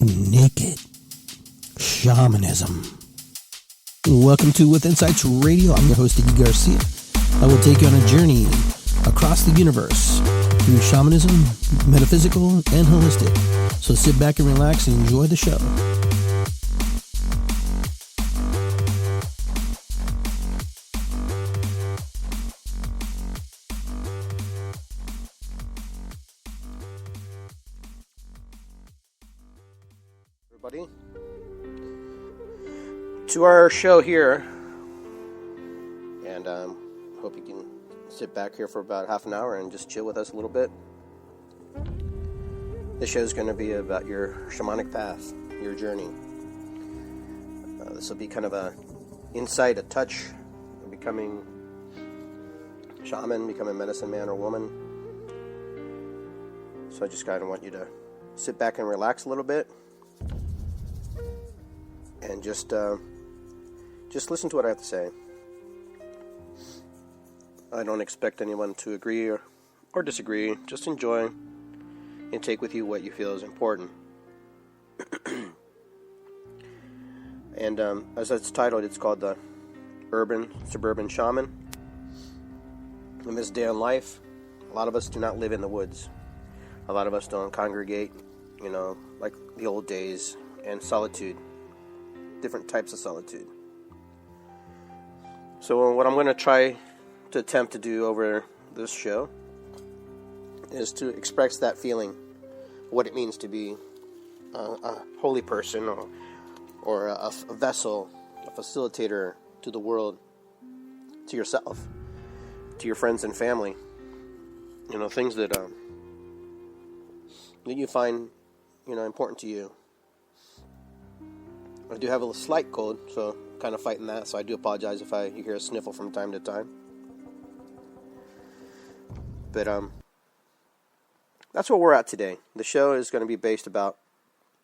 naked shamanism. Welcome to With Insights Radio. I'm your host, Iggy Garcia. I will take you on a journey across the universe through shamanism, metaphysical, and holistic. So sit back and relax and enjoy the show. Everybody, to our show here, and hope you can sit back here for about half an hour and just chill with us a little bit. This show is going to be about your shamanic path, your journey. This will be kind of a insight, a touch of becoming shaman, becoming medicine man or woman. So I just kind of want you to sit back and relax a little bit. And just listen to what I have to say. I don't expect anyone to agree or disagree. Just enjoy and take with you what you feel is important. And as it's titled, it's called the Urban Suburban Shaman. In this day in life, a lot of us do not live in the woods. A lot of us don't congregate, like the old days, and solitude. Different types of solitude. So what I'm going to try to attempt to do over this show is to express that feeling, what it means to be a holy person or a vessel, a facilitator to the world, to yourself, to your friends and family. Things that you find important to you. I do have a slight cold, so I'm kind of fighting that, so I do apologize if you hear a sniffle from time to time. But that's where we're at today. The show is going to be based about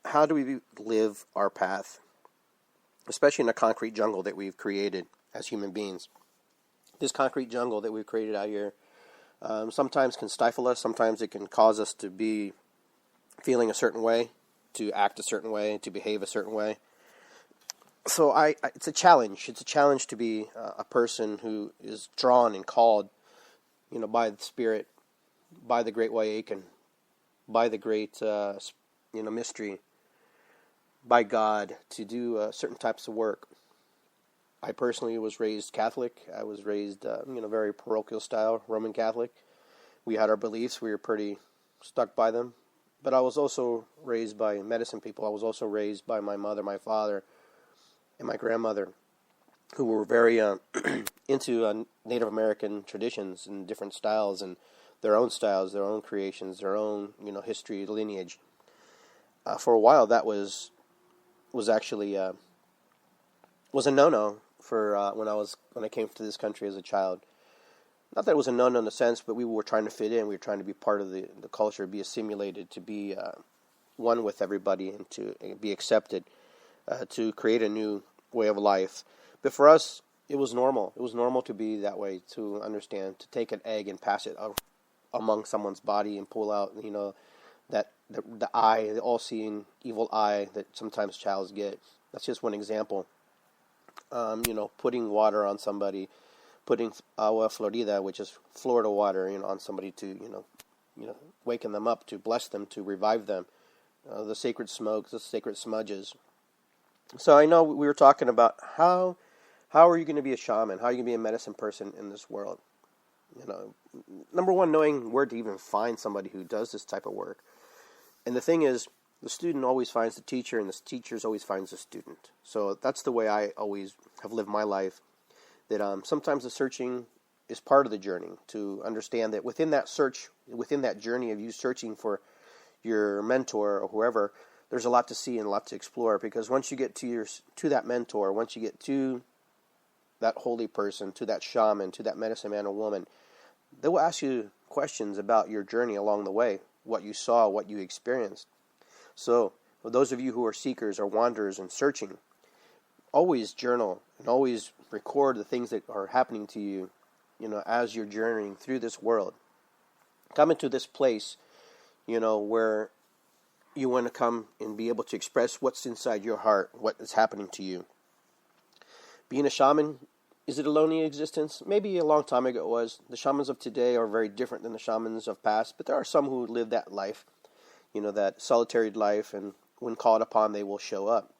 how do we live our path, especially in a concrete jungle that we've created as human beings. This concrete jungle that we've created out here sometimes can stifle us, sometimes it can cause us to be feeling a certain way, to act a certain way, to behave a certain way. So it's a challenge. It's a challenge to be a person who is drawn and called, by the Spirit, by the Great Wayaken, by the great, mystery, by God, to do certain types of work. I personally was raised Catholic. I was raised, very parochial style, Roman Catholic. We had our beliefs. We were pretty stuck by them. But I was also raised by medicine people. I was also raised by my mother, my father, and my grandmother, who were very into Native American traditions and different styles and their own styles, their own creations, their own history, lineage. For a while, that was actually was a no-no for when I came to this country as a child. Not that it was a no-no in a sense, but we were trying to fit in. We were trying to be part of the culture, be assimilated, to be one with everybody, and to be accepted, to create a new way of life. But for us, it was normal. It was normal to be that way, to understand, to take an egg and pass it among someone's body and pull out, that the eye, the all-seeing evil eye that sometimes childs get. That's just one example. Putting water on somebody, putting agua florida, which is Florida water, on somebody to, waken them up, to bless them, to revive them. The sacred smokes, the sacred smudges. So I know we were talking about how are you going to be a shaman? How are you going to be a medicine person in this world? Number one, knowing where to even find somebody who does this type of work. And the thing is, the student always finds the teacher, and the teacher always finds the student. So that's the way I always have lived my life. That sometimes the searching is part of the journey, to understand that within that search, within that journey of you searching for your mentor or whoever, there's a lot to see and a lot to explore. Because once you get to that mentor, once you get to that holy person, to that shaman, to that medicine man or woman, they will ask you questions about your journey along the way, what you saw, what you experienced. So, for those of you who are seekers or wanderers and searching, always journal and always record the things that are happening to you, as you're journeying through this world. Come into this place, where you want to come and be able to express what's inside your heart, what is happening to you. Being a shaman, is it a lonely existence? Maybe a long time ago it was. The shamans of today are very different than the shamans of past, but there are some who live that life, that solitary life, and when called upon, they will show up.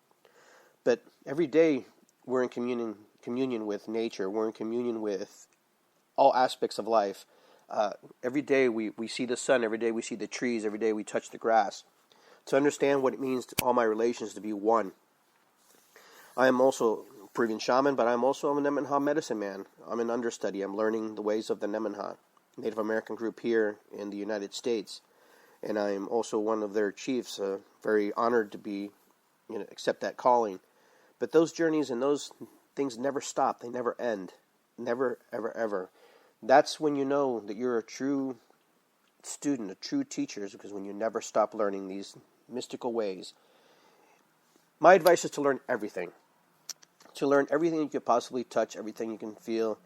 But every day we're in communion with nature. We're in communion with all aspects of life. Every day we see the sun. Every day we see the trees. Every day we touch the grass. To understand what it means to all my relations to be one. I am also a Peruvian shaman, but I'm also a Nemenha medicine man. I'm an understudy. I'm learning the ways of the Nemenha, Native American group here in the United States. And I'm also one of their chiefs, very honored to be, accept that calling. But those journeys and those things never stop. They never end. Never, ever, ever. That's when you know that you're a true student, a true teacher, because when you never stop learning these mystical ways. My advice is to learn everything. To learn everything you could possibly touch, everything you can feel,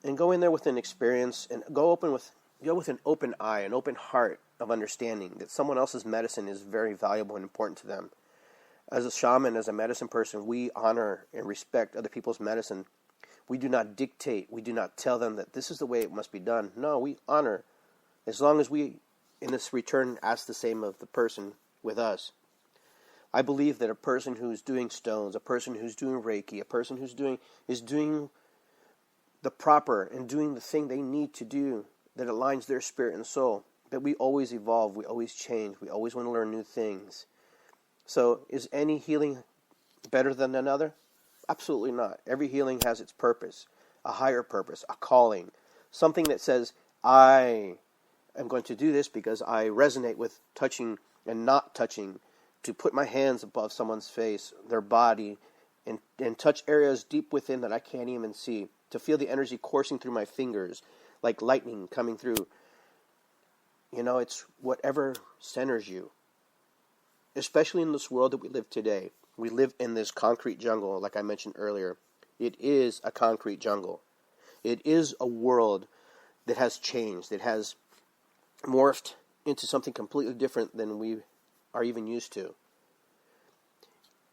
and go in there with an experience, and go with an open eye, an open heart of understanding that someone else's medicine is very valuable and important to them. As a shaman, as a medicine person, we honor and respect other people's medicine. We do not dictate. We do not tell them that this is the way it must be done. No, we honor. As long as we, in this return, ask the same of the person with us. I believe that a person who's doing stones, a person who's doing Reiki, a person who's doing the proper and doing the thing they need to do that aligns their spirit and soul. But we always evolve, we always change, we always want to learn new things. So is any healing better than another? Absolutely not. Every healing has its purpose, a higher purpose, a calling, something that says, I am going to do this because I resonate with touching and not touching, to put my hands above someone's face, their body, and touch areas deep within that I can't even see, to feel the energy coursing through my fingers, like lightning coming through. It's whatever centers you. Especially in this world that we live today. We live in this concrete jungle, like I mentioned earlier. It is a concrete jungle. It is a world that has changed, that has morphed into something completely different than we are even used to.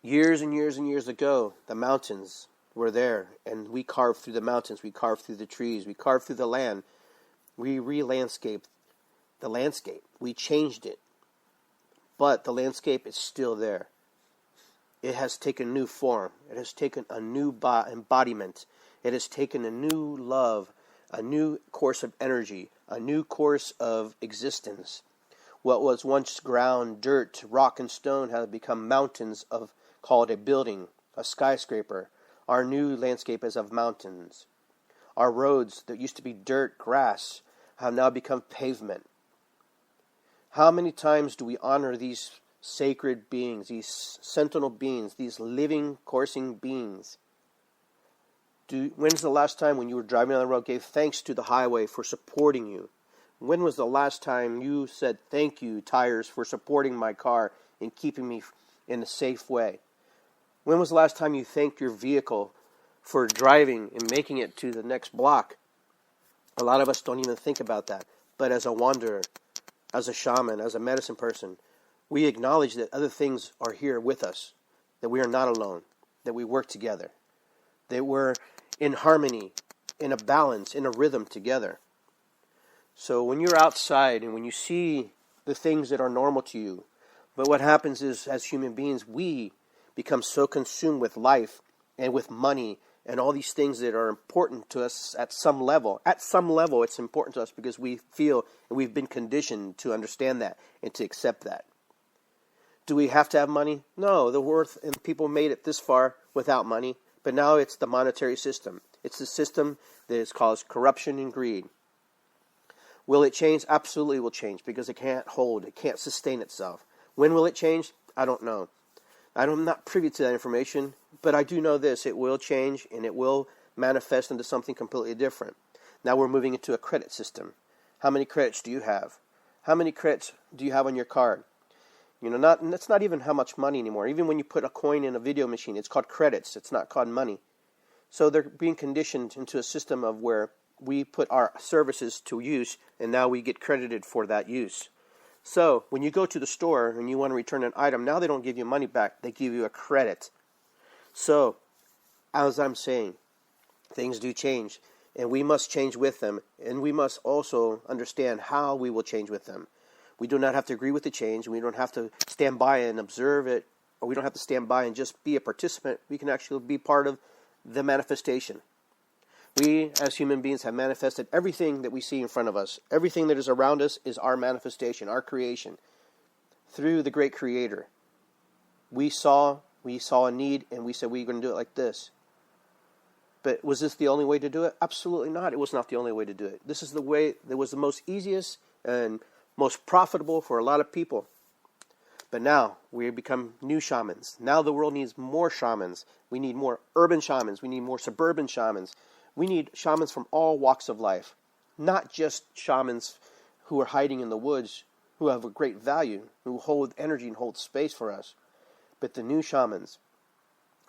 Years and years and years ago, the mountains were there, and we carved through the mountains, we carved through the trees, we carved through the land. We re-landscaped the landscape. We changed it. But the landscape is still there. It has taken new form. It has taken a new embodiment. It has taken a new love, a new course of energy, a new course of existence. What was once ground, dirt, rock, and stone have become mountains called a building, a skyscraper. Our new landscape is of mountains. Our roads that used to be dirt, grass, have now become pavement. How many times do we honor these sacred beings, these sentinel beings, these living, coursing beings? When's the last time when you were driving on the road gave thanks to the highway for supporting you? When was the last time you said, thank you, tires, for supporting my car and keeping me in a safe way? When was the last time you thanked your vehicle for driving and making it to the next block? A lot of us don't even think about that. But as a wanderer, as a shaman, as a medicine person, we acknowledge that other things are here with us, that we are not alone, that we work together, that we're in harmony, in a balance, in a rhythm together. So when you're outside and when you see the things that are normal to you, but what happens is, as human beings, we become so consumed with life and with money and all these things that are important to us at some level. At some level, it's important to us because we feel and we've been conditioned to understand that and to accept that. Do we have to have money? No, the worth and people made it this far without money, but now it's the monetary system. It's the system that has caused corruption and greed. Will it change? Absolutely will change because it can't hold, it can't sustain itself. When will it change? I don't know. I'm not privy to that information, but I do know this. It will change and it will manifest into something completely different. Now we're moving into a credit system. How many credits do you have? How many credits do you have on your card? That's not even how much money anymore. Even when you put a coin in a video machine, it's called credits. It's not called money. So they're being conditioned into a system of where we put our services to use, and now we get credited for that use. So when you go to the store and you want to return an item, now they don't give you money back. They give you a credit. So, as I'm saying, things do change, and we must change with them, and we must also understand how we will change with them. We do not have to agree with the change. We don't have to stand by and observe it, or we don't have to stand by and just be a participant. We can actually be part of the manifestation. We, as human beings, have manifested everything that we see in front of us. Everything that is around us is our manifestation, our creation, through the great Creator. We saw a need, and we said we're going to do it like this. But was this the only way to do it? Absolutely not. It was not the only way to do it. This is the way that was the most easiest and most profitable for a lot of people. But now we have become new shamans. Now the world needs more shamans. We need more urban shamans. We need more suburban shamans. We need shamans from all walks of life, not just shamans who are hiding in the woods, who have a great value, who hold energy and hold space for us. But the new shamans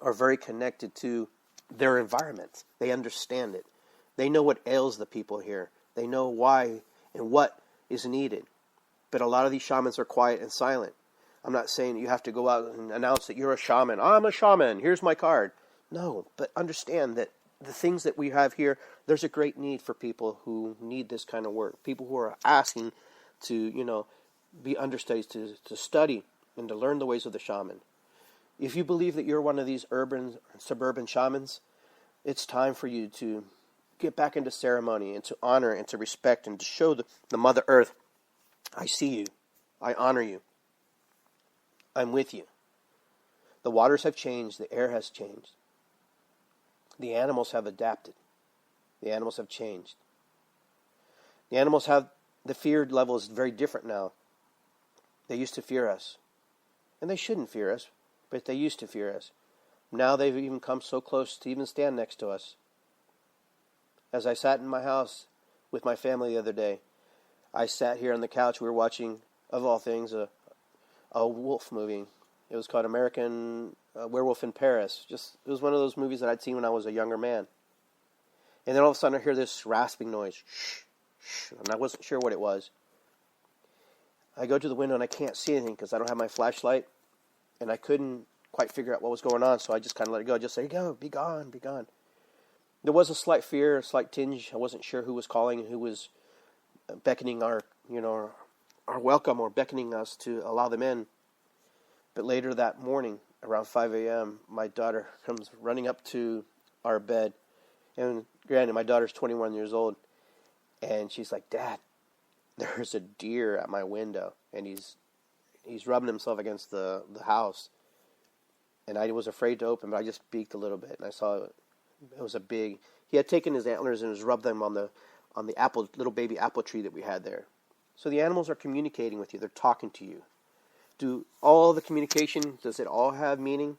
are very connected to their environment. They understand it. They know what ails the people here. They know why and what is needed. But a lot of these shamans are quiet and silent. I'm not saying you have to go out and announce that you're a shaman. I'm a shaman. Here's my card. No, but understand that the things that we have here, there's a great need for people who need this kind of work. People who are asking to, be understudies, to study and to learn the ways of the shaman. If you believe that you're one of these urban, suburban shamans, it's time for you to get back into ceremony and to honor and to respect and to show the Mother Earth, I see you. I honor you. I'm with you. The waters have changed. The air has changed. The animals have adapted. The animals have changed. The animals have, the fear level is very different now. They used to fear us. And they shouldn't fear us, but they used to fear us. Now they've even come so close to even stand next to us. As I sat in my house with my family the other day, I sat here on the couch. We were watching, of all things, a wolf movie. It was called American Werewolf in Paris. It was one of those movies that I'd seen when I was a younger man. And then all of a sudden I hear this rasping noise. Shh, shh, and I wasn't sure what it was. I go to the window and I can't see anything because I don't have my flashlight. And I couldn't quite figure out what was going on, so I just kind of let it go. I just say, go, be gone, be gone. There was a slight fear, a slight tinge. I wasn't sure who was calling and who was beckoning our welcome or beckoning us to allow them in. But later that morning, around 5 a.m., my daughter comes running up to our bed. And granted, my daughter's 21 years old. And she's like, Dad, there's a deer at my window. And he's rubbing himself against the house. And I was afraid to open, but I just peeked a little bit. And I saw it was a big... He had taken his antlers and was rubbed them on the little baby apple tree that we had there. So the animals are communicating with you. They're talking to you. Do all the communication, does it all have meaning?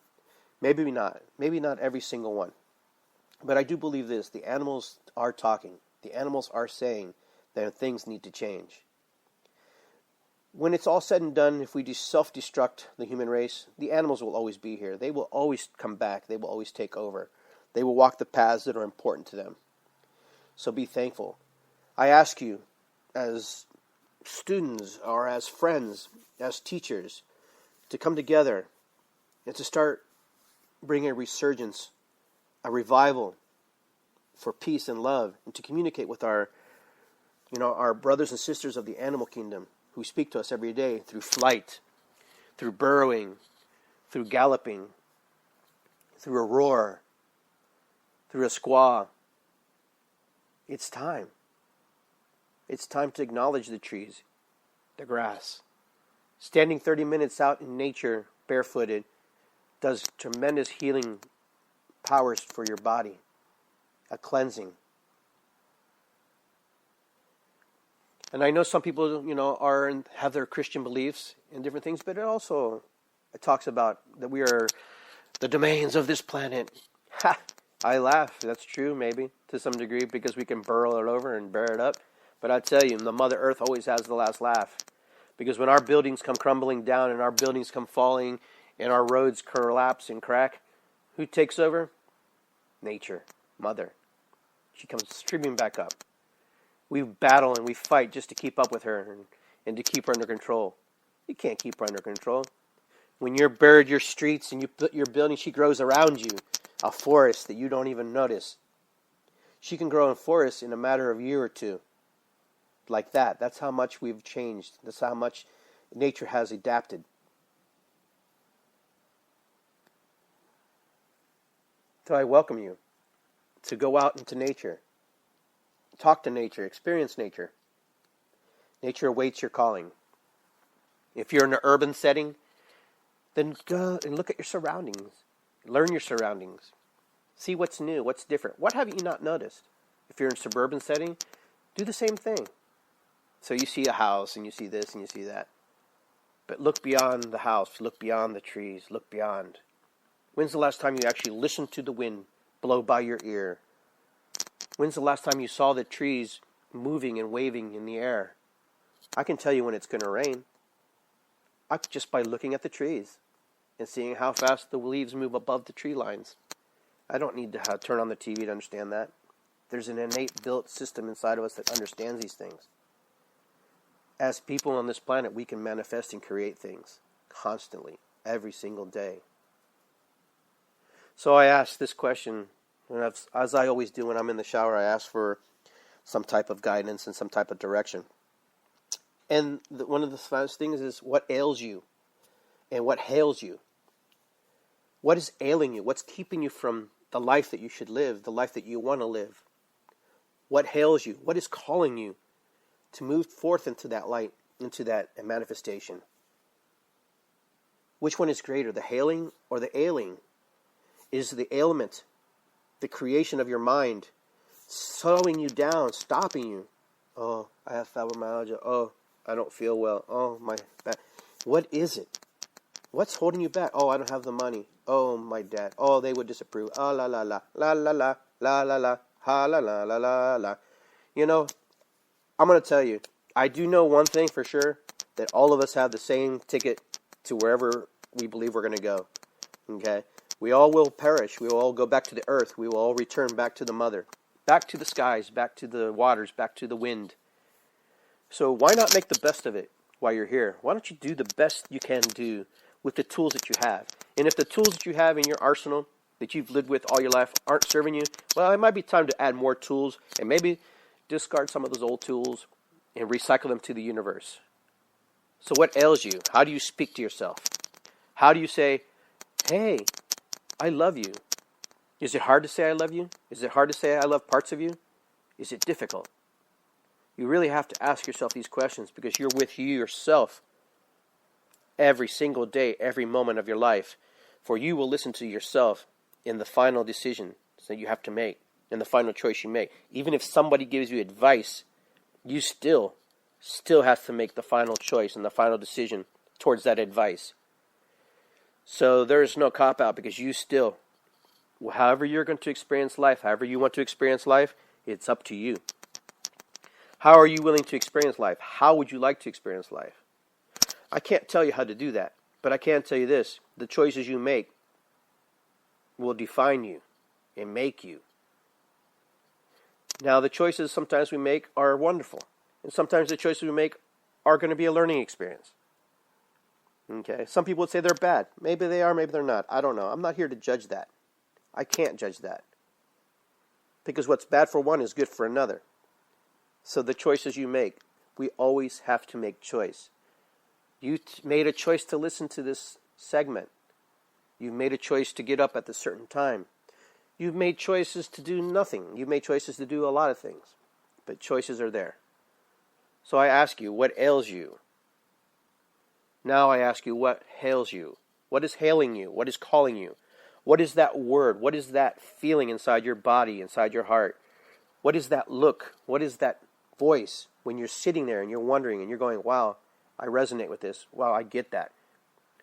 Maybe not. Maybe not every single one. But I do believe this. The animals are talking. The animals are saying that things need to change. When it's all said and done, if we self-destruct the human race, the animals will always be here. They will always come back. They will always take over. They will walk the paths that are important to them. So be thankful. I ask you, as students or as friends, as teachers, to come together and to start bringing a resurgence, a revival for peace and love, and to communicate with our brothers and sisters of the animal kingdom who speak to us every day through flight, through burrowing, through galloping, through a roar, through a squaw. It's time. It's time to acknowledge the trees, the grass. Standing 30 minutes out in nature, barefooted, does tremendous healing powers for your body, a cleansing. And I know some people, have their Christian beliefs and different things, but it talks about that we are the domains of this planet. Ha! I laugh. That's true, maybe, to some degree, because we can burrow it over and bear it up. But I tell you, the Mother Earth always has the last laugh. Because when our buildings come crumbling down and our buildings come falling and our roads collapse and crack, who takes over? Nature, Mother. She comes streaming back up. We battle and we fight just to keep up with her. and to keep her under control. You can't keep her under control. When you're buried your streets and you put your building, she grows around you, a forest that you don't even notice. She can grow in forests in a matter of a year or two. Like that. That's how much we've changed. That's how much nature has adapted. So I welcome you to go out into nature. Talk to nature. Experience nature. Nature awaits your calling. If you're in an urban setting, then go and look at your surroundings. Learn your surroundings. See what's new, what's different. What have you not noticed? If you're in a suburban setting, do the same thing. So you see a house, and you see this, and you see that. But look beyond the house. Look beyond the trees. Look beyond. When's the last time you actually listened to the wind blow by your ear? When's the last time you saw the trees moving and waving in the air? I can tell you when it's going to rain. Just by looking at the trees and seeing how fast the leaves move above the tree lines. I don't need to turn on the TV to understand that. There's an innate built system inside of us that understands these things. As people on this planet, we can manifest and create things constantly, every single day. So I asked this question, and as I always do when I'm in the shower, I ask for some type of guidance and some type of direction. And one of the first things is, what ails you and what hails you? What is ailing you? What's keeping you from the life that you should live, the life that you want to live? What hails you? What is calling you to move forth into that light, into that manifestation? Which one is greater, the hailing or the ailing? Is the ailment the creation of your mind slowing you down, stopping you? Oh, I have fibromyalgia. Oh, I don't feel well. Oh, my back. What is it? What's holding you back? Oh, I don't have the money. Oh, my dad. Oh, they would disapprove. Ah, la, la, la, la, la, la, la, la, la, ha, la, la, la, la, la. You know, I'm going to tell you, I do know one thing for sure, that all of us have the same ticket to wherever we believe we're going to go. Okay? We all will perish. We will all go back to the earth. We will all return back to the mother. Back to the skies, back to the waters, back to the wind. So why not make the best of it while you're here? Why don't you do the best you can do with the tools that you have? And if the tools that you have in your arsenal that you've lived with all your life aren't serving you, well, it might be time to add more tools and maybe discard some of those old tools and recycle them to the universe. So what ails you? How do you speak to yourself? How do you say, hey, I love you? Is it hard to say I love you? Is it hard to say I love parts of you? Is it difficult? You really have to ask yourself these questions, because you're with you yourself every single day, every moment of your life. For you will listen to yourself in the final decision that you have to make, in the final choice you make. Even if somebody gives you advice, you still have to make the final choice and the final decision towards that advice. So there is no cop-out, because you still, however you're going to experience life, however you want to experience life, it's up to you. How are you willing to experience life? How would you like to experience life? I can't tell you how to do that, but I can tell you this. The choices you make will define you and make you. Now, the choices sometimes we make are wonderful, and sometimes the choices we make are going to be a learning experience. Okay, some people would say they're bad. Maybe they are, maybe they're not. I don't know. I'm not here to judge that. I can't judge that. Because what's bad for one is good for another. So the choices you make, we always have to make choice. You made a choice to listen to this segment. You've made a choice to get up at a certain time. You've made choices to do nothing. You've made choices to do a lot of things. But choices are there. So I ask you, what ails you? Now I ask you, what hails you? What is hailing you? What is calling you? What is that word? What is that feeling inside your body, inside your heart? What is that look? What is that voice when you're sitting there and you're wondering and you're going, wow, I resonate with this. Wow, I get that.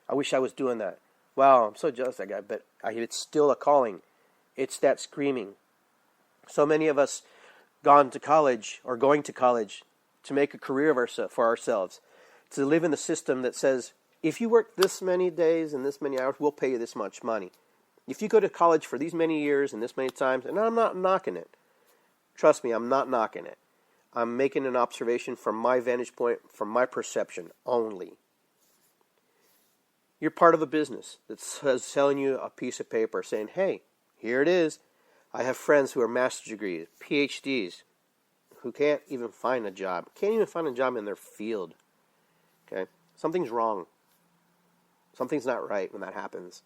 I wish I was doing that. Wow, I'm so jealous of that guy, but it's still a calling. It's that screaming. So many of us gone to college or going to college to make a career for ourselves, to live in the system that says, if you work this many days and this many hours, we'll pay you this much money. If you go to college for these many years and this many times, and I'm not knocking it. Trust me, I'm not knocking it. I'm making an observation from my vantage point, from my perception only. You're part of a business that's selling you a piece of paper saying, hey, here it is. I have friends who are master's degrees, PhDs, who can't even find a job. Can't even find a job in their field. Okay? Something's wrong. Something's not right when that happens.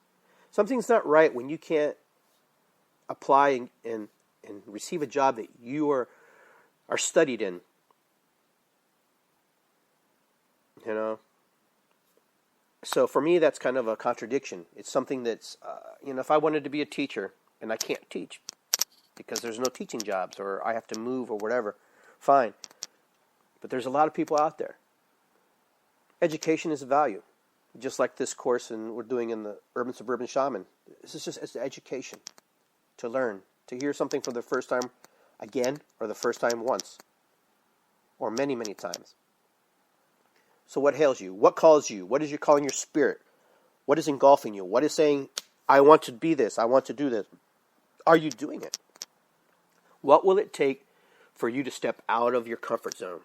Something's not right when you can't apply and receive a job that you are studied in. You know? So for me, that's kind of a contradiction. It's something that's, if I wanted to be a teacher and I can't teach because there's no teaching jobs or I have to move or whatever, fine. But there's a lot of people out there. Education is a value. Just like this course we're doing in the Urban Suburban Shaman. This is just education. To learn. To hear something for the first time again or the first time once. Or many, many times. So what hails you? What calls you? What is you calling your spirit? What is engulfing you? What is saying, I want to be this. I want to do this. Are you doing it? What will it take for you to step out of your comfort zone?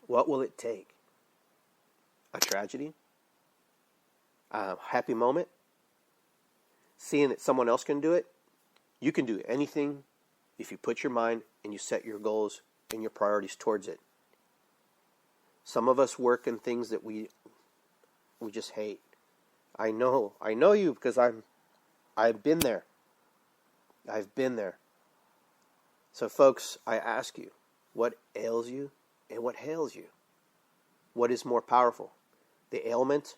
What will it take? A tragedy? A happy moment? Seeing that someone else can do it? You can do anything if you put your mind and you set your goals and your priorities towards it. Some of us work in things that we just hate. I know you because I've been there. I've been there. So folks, I ask you, what ails you and what hails you? What is more powerful? The ailment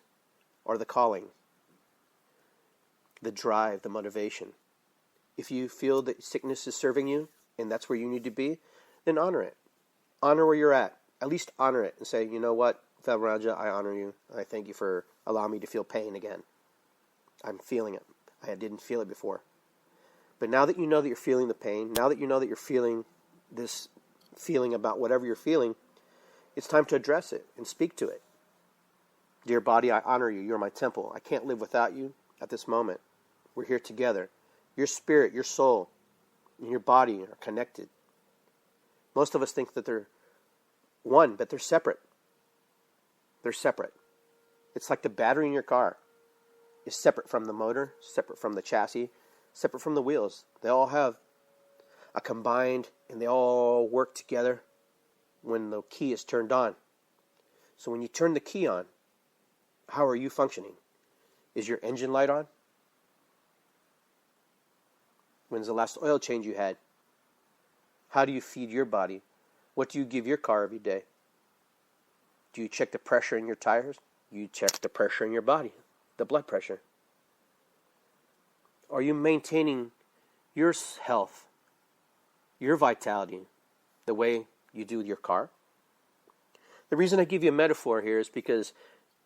or the calling? The drive, the motivation. If you feel that sickness is serving you and that's where you need to be, then honor it. Honor where you're at. At least honor it and say, you know what, Valraja, I honor you. I thank you for allowing me to feel pain again. I'm feeling it. I didn't feel it before. But now that you know that you're feeling the pain, now that you know that you're feeling this feeling about whatever you're feeling, it's time to address it and speak to it. Dear body, I honor you. You're my temple. I can't live without you at this moment. We're here together. Your spirit, your soul, and your body are connected. Most of us think that they're one, but they're separate. They're separate. It's like the battery in your car is separate from the motor, separate from the chassis, separate from the wheels. They all have a combined, and they all work together when the key is turned on. So when you turn the key on, how are you functioning? Is your engine light on? When's the last oil change you had? How do you feed your body? What do you give your car every day? Do you check the pressure in your tires? You check the pressure in your body, the blood pressure. Are you maintaining your health, your vitality, the way you do your car? The reason I give you a metaphor here is because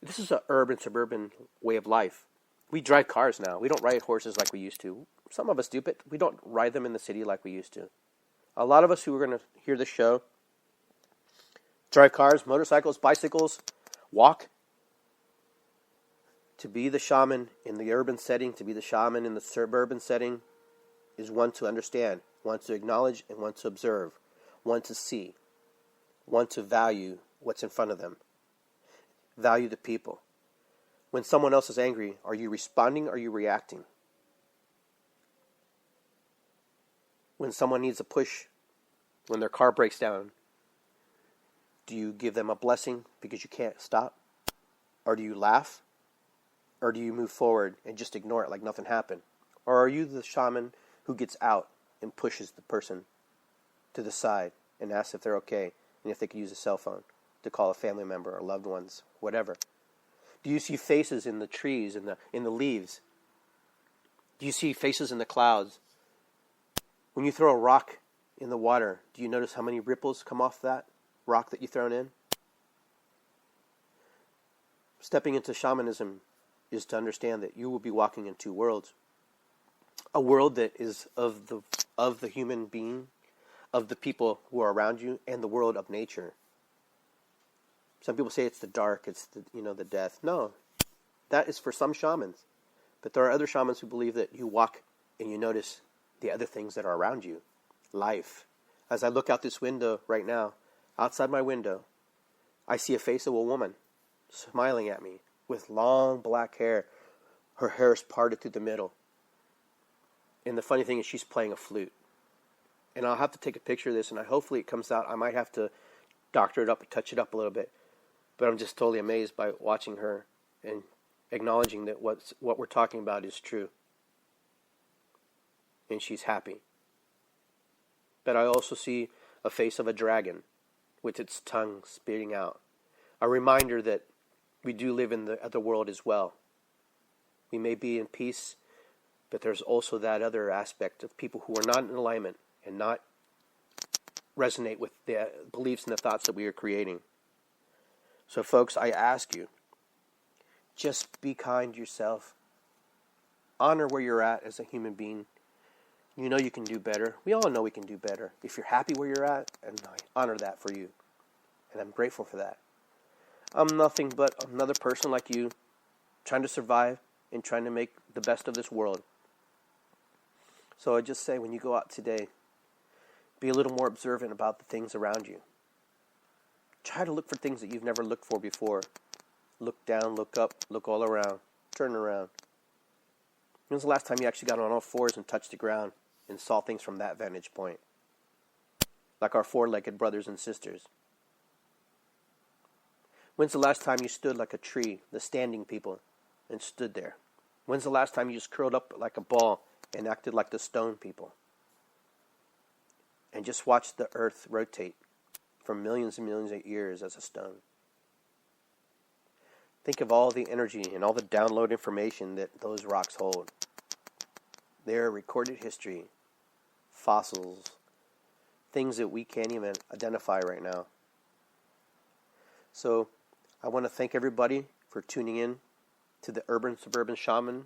this is an urban, suburban way of life. We drive cars now. We don't ride horses like we used to. Some of us do, but we don't ride them in the city like we used to. A lot of us who are going to hear this show drive cars, motorcycles, bicycles, walk. To be the shaman in the urban setting, to be the shaman in the suburban setting, is one to understand, one to acknowledge, and one to observe, one to see, one to value what's in front of them. Value the people. When someone else is angry, are you responding or are you reacting? When someone needs a push, when their car breaks down, do you give them a blessing because you can't stop? Or do you laugh? Or do you move forward and just ignore it like nothing happened? Or are you the shaman who gets out and pushes the person to the side and asks if they're okay and if they could use a cell phone to call a family member or loved ones, whatever? Do you see faces in the trees, in the leaves? Do you see faces in the clouds? When you throw a rock in the water, do you notice how many ripples come off that rock that you've thrown in? Stepping into shamanism is to understand that you will be walking in two worlds. A world that is of the human being, of the people who are around you, and the world of nature. Some people say it's the dark, it's the death. No, that is for some shamans. But there are other shamans who believe that you walk and you notice the other things that are around you. Life, As I look out this window right now, outside my window, I see a face of a woman smiling at me with long black hair. Her hair is parted through the middle. And the funny thing is she's playing a flute. And I'll have to take a picture of this, and hopefully it comes out. I might have to doctor it up and touch it up a little bit. But I'm just totally amazed by watching her and acknowledging that what we're talking about is true. And she's happy. But I also see a face of a dragon with its tongue spitting out. A reminder that we do live in the other world as well. We may be in peace, but there's also that other aspect of people who are not in alignment and not resonate with the beliefs and the thoughts that we are creating. So folks, I ask you, just be kind to yourself. Honor where you're at as a human being. You know you can do better. We all know we can do better. If you're happy where you're at, and I honor that for you. And I'm grateful for that. I'm nothing but another person like you, trying to survive and trying to make the best of this world. So I just say, when you go out today, be a little more observant about the things around you. Try to look for things that you've never looked for before. Look down, look up, look all around, turn around. When's the last time you actually got on all fours and touched the ground and saw things from that vantage point? Like our four-legged brothers and sisters. When's the last time you stood like a tree, the standing people, and stood there? When's the last time you just curled up like a ball and acted like the stone people? And just watched the earth rotate for millions and millions of years as a stone. Think of all the energy and all the download information that those rocks hold. They're recorded history, fossils, things that we can't even identify right now. So I want to thank everybody for tuning in to the Urban Suburban Shaman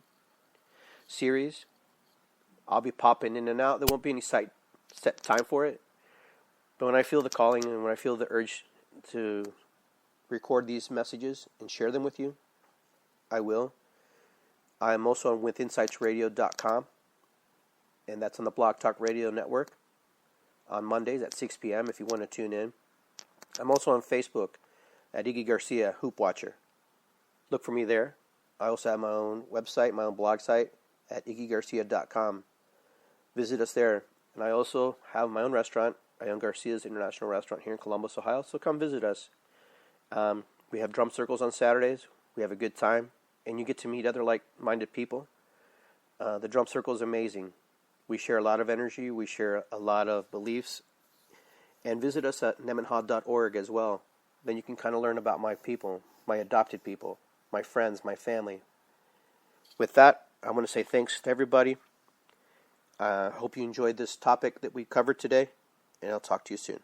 series. I'll be popping in and out. There won't be any set time for it. But when I feel the calling and when I feel the urge to record these messages and share them with you, I will. I'm also on withinsightsradio.com, and that's on the Blog Talk Radio Network on Mondays at 6 p.m. if you want to tune in. I'm also on Facebook at Iggy Garcia, Hoop Watcher. Look for me there. I also have my own website, my own blog site at iggygarcia.com. Visit us there. And I also have my own restaurant. I own Garcia's International Restaurant here in Columbus, Ohio. So come visit us. We have drum circles on Saturdays. We have a good time. And you get to meet other like-minded people. The drum circle is amazing. We share a lot of energy. We share a lot of beliefs. And visit us at nemenha.org as well. Then you can kind of learn about my people, my adopted people, my friends, my family. With that, I want to say thanks to everybody. I hope you enjoyed this topic that we covered today, and I'll talk to you soon.